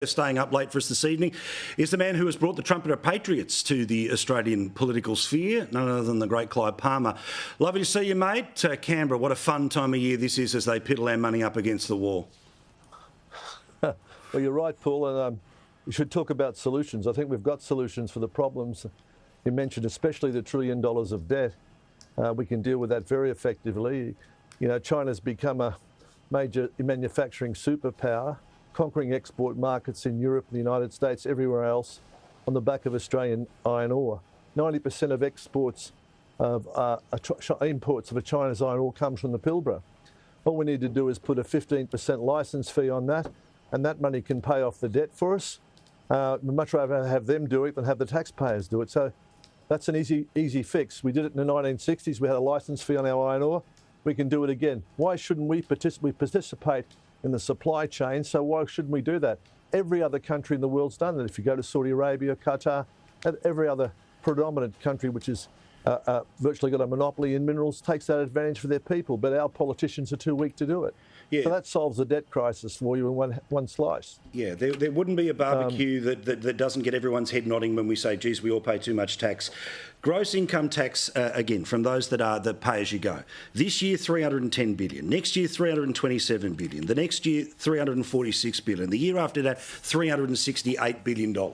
Staying up late for us this evening is the man who has brought the trumpet of patriots to the Australian political sphere, none other than the great Clive Palmer. Lovely to see you, mate. Canberra, what a fun time of year this is as they piddle our money up against the wall. Well, you're right, Paul, and we should talk about solutions. I think we've got solutions for the problems you mentioned, especially the $1 trillion of debt. We can deal with that very effectively. You know, China's become a major manufacturing superpower, conquering export markets in Europe, the United States, everywhere else, on the back of Australian iron ore. 90% of exports of imports of China's iron ore comes from the Pilbara. All we need to do is put a 15% licence fee on that, and that money can pay off the debt for us. We'd much rather have them do it than have the taxpayers do it. So that's an easy fix. We did it in the 1960s. We had a licence fee on our iron ore. We can do it again. Why shouldn't we participate in the supply chain, so why shouldn't we do that? Every other country in the world's done it. If you go to Saudi Arabia, Qatar, and every other predominant country which has virtually got a monopoly in minerals takes that advantage for their people, but our politicians are too weak to do it. Yeah. So that solves the debt crisis for you in one slice. Yeah, there wouldn't be a barbecue that doesn't get everyone's head nodding when we say, geez, we all pay too much tax. Gross income tax, again, from those that pay as you go. This year, $310 billion. Next year, $327 billion. The next year, $346 billion. The year after that, $368 billion.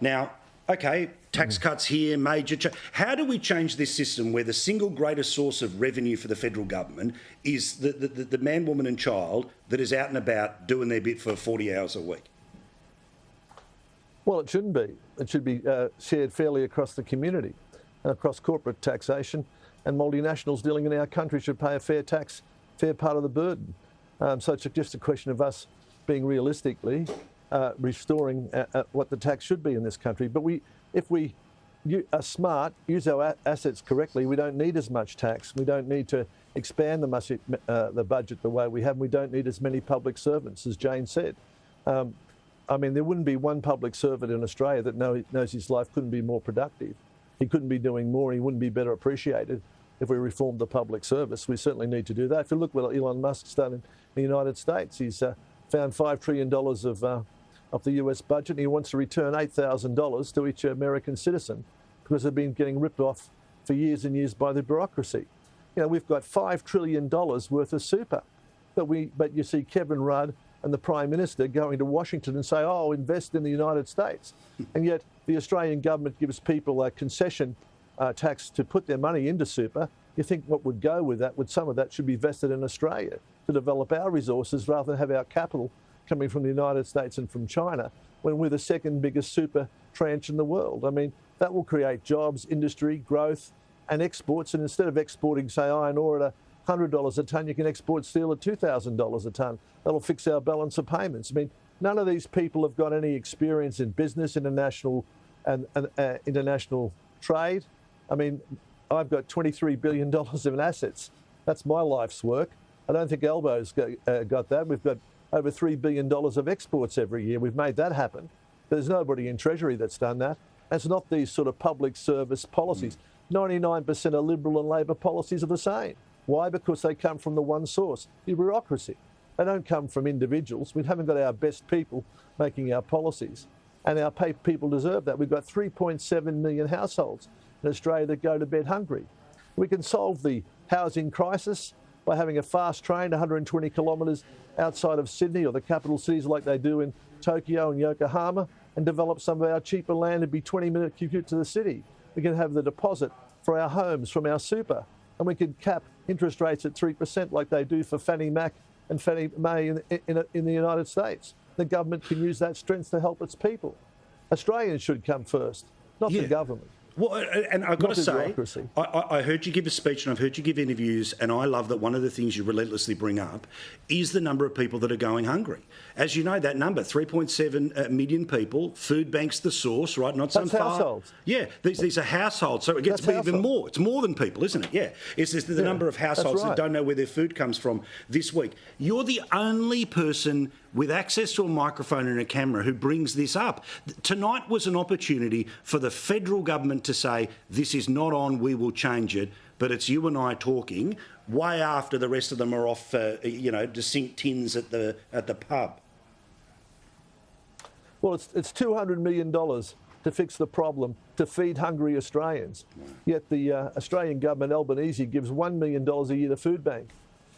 Now, okay, tax cuts here, major... How do we change this system where the single greatest source of revenue for the federal government is the man, woman and child that is out and about doing their bit for 40 hours a week? Well, it shouldn't be. It should be shared fairly across the community and across corporate taxation, and multinationals dealing in our country should pay a fair part of the burden. So it's just a question of us being realistically restoring what the tax should be in this country. But if we are smart, use our assets correctly, we don't need as much tax. We don't need to expand the budget the way we have. We don't need as many public servants, as Jane said. I mean, there wouldn't be one public servant in Australia that knows his life couldn't be more productive. He couldn't be doing more, he wouldn't be better appreciated if we reformed the public service. We certainly need to do that. If you look what Elon Musk's done in the United States, he's found $5 trillion of the US budget, and he wants to return $8,000 to each American citizen because they've been getting ripped off for years and years by the bureaucracy. You know, we've got $5 trillion worth of super, but you see Kevin Rudd and the Prime Minister going to Washington and say, oh, invest in the United States. And yet the Australian government gives people a concession tax to put their money into super. You think what would go with that, some of that should be vested in Australia to develop our resources rather than have our capital coming from the United States and from China when we're the second biggest super tranche in the world. I mean, that will create jobs, industry, growth and exports. And instead of exporting, say, iron ore at $100 a tonne, you can export steel at $2,000 a tonne. That'll fix our balance of payments. I mean, none of these people have got any experience in business, international international trade. I mean, I've got $23 billion in assets. That's my life's work. I don't think Albo's got that. We've got over $3 billion of exports every year. We've made that happen. There's nobody in Treasury that's done that. It's not these sort of public service policies. 99% of Liberal and Labor policies are the same. Why? Because they come from the one source, the bureaucracy. They don't come from individuals. We haven't got our best people making our policies. And our people deserve that. We've got 3.7 million households in Australia that go to bed hungry. We can solve the housing crisis by having a fast train 120 kilometres outside of Sydney or the capital cities like they do in Tokyo and Yokohama, and develop some of our cheaper land and be 20-minute commute to the city. We can have the deposit for our homes from our super, and we can cap interest rates at 3% like they do for Fannie Mac and Fannie Mae in the United States. The government can use that strength to help its people. Australians should come first, not the government. Well, and I've got to say, I heard you give a speech and I've heard you give interviews, and I love that one of the things you relentlessly bring up is the number of people that are going hungry. As you know, that number, 3.7 million people, food banks the source, right? Not some households. Yeah, these are households, so it gets even more. It's more than people, isn't it? Yeah, it's the number of households that don't know where their food comes from this week. You're the only person with access to a microphone and a camera who brings this up. Tonight was an opportunity for the federal government to say, this is not on, we will change it, but it's you and I talking way after the rest of them are off, to sink tins at the pub. Well, it's $200 million to fix the problem, to feed hungry Australians. Yet the Australian government, Albanese, gives $1 million a year to Food Bank.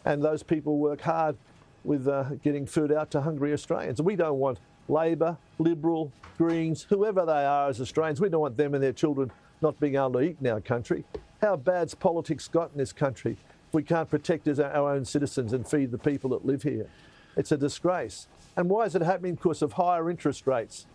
And those people work hard with getting food out to hungry Australians. And we don't want Labor, Liberal, Greens, whoever they are as Australians, we don't want them and their children not being able to eat in our country. How bad's politics got in this country if we can't protect our own citizens and feed the people that live here? It's a disgrace. And why is it happening? Because of higher interest rates.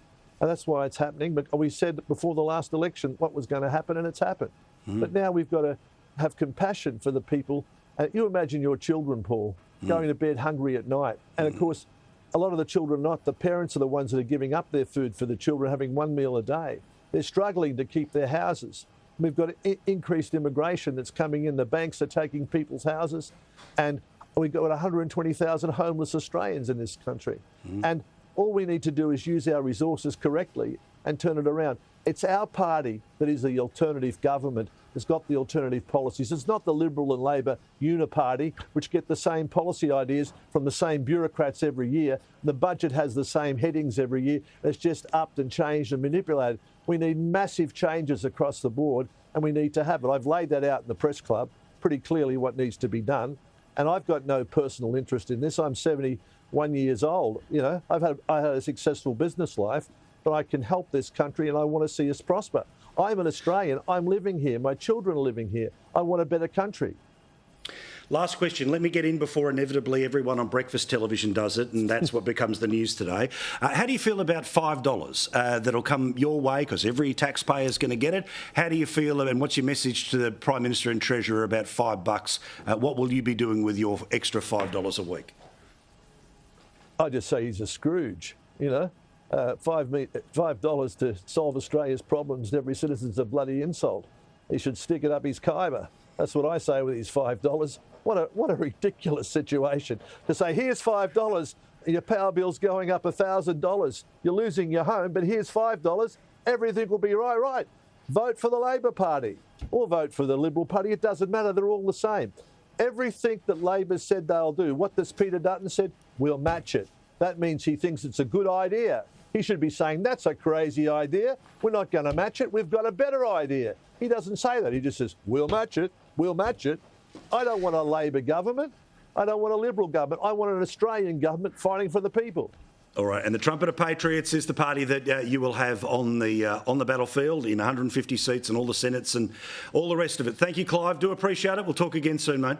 And that's why it's happening. But we said before the last election what was going to happen, and it's happened. But now we've got to have compassion for the people. You imagine your children, Paul, going to bed hungry at night. And of course, a lot of the children are not. The parents are the ones that are giving up their food for the children, having one meal a day. They're struggling to keep their houses. We've got increased immigration that's coming in. The banks are taking people's houses. And we've got 120,000 homeless Australians in this country. And all we need to do is use our resources correctly and turn it around. It's our party that is the alternative government that's got the alternative policies. It's not the Liberal and Labor uniparty, which get the same policy ideas from the same bureaucrats every year. The budget has the same headings every year. It's just upped and changed and manipulated. We need massive changes across the board, and we need to have it. I've laid that out in the press club pretty clearly what needs to be done. And I've got no personal interest in this. I'm 71 years old. You know, I had a successful business life, but I can help this country and I want to see us prosper. I'm an Australian. I'm living here. My children are living here. I want a better country. Last question. Let me get in before inevitably everyone on breakfast television does it, and that's what becomes the news today. How do you feel about $5 that'll come your way, because every taxpayer is going to get it? How do you feel, and what's your message to the Prime Minister and Treasurer about $5? What will you be doing with your extra $5 a week? I just say he's a Scrooge, you know. $5 to solve Australia's problems to every citizen's a bloody insult. He should stick it up his khyber. That's what I say with his $5. What a ridiculous situation to say, here's $5, your power bill's going up $1,000. You're losing your home, but here's $5. Everything will be right. Vote for the Labor Party or vote for the Liberal Party. It doesn't matter. They're all the same. Everything that Labor said they'll do, what does Peter Dutton said? We'll match it. That means he thinks it's a good idea. He should be saying, that's a crazy idea. We're not going to match it. We've got a better idea. He doesn't say that. He just says, we'll match it. We'll match it. I don't want a Labor government. I don't want a Liberal government. I want an Australian government fighting for the people. All right, and the Trumpet of Patriots is the party that you will have on the battlefield in 150 seats and all the Senates and all the rest of it. Thank you, Clive. Do appreciate it. We'll talk again soon, mate.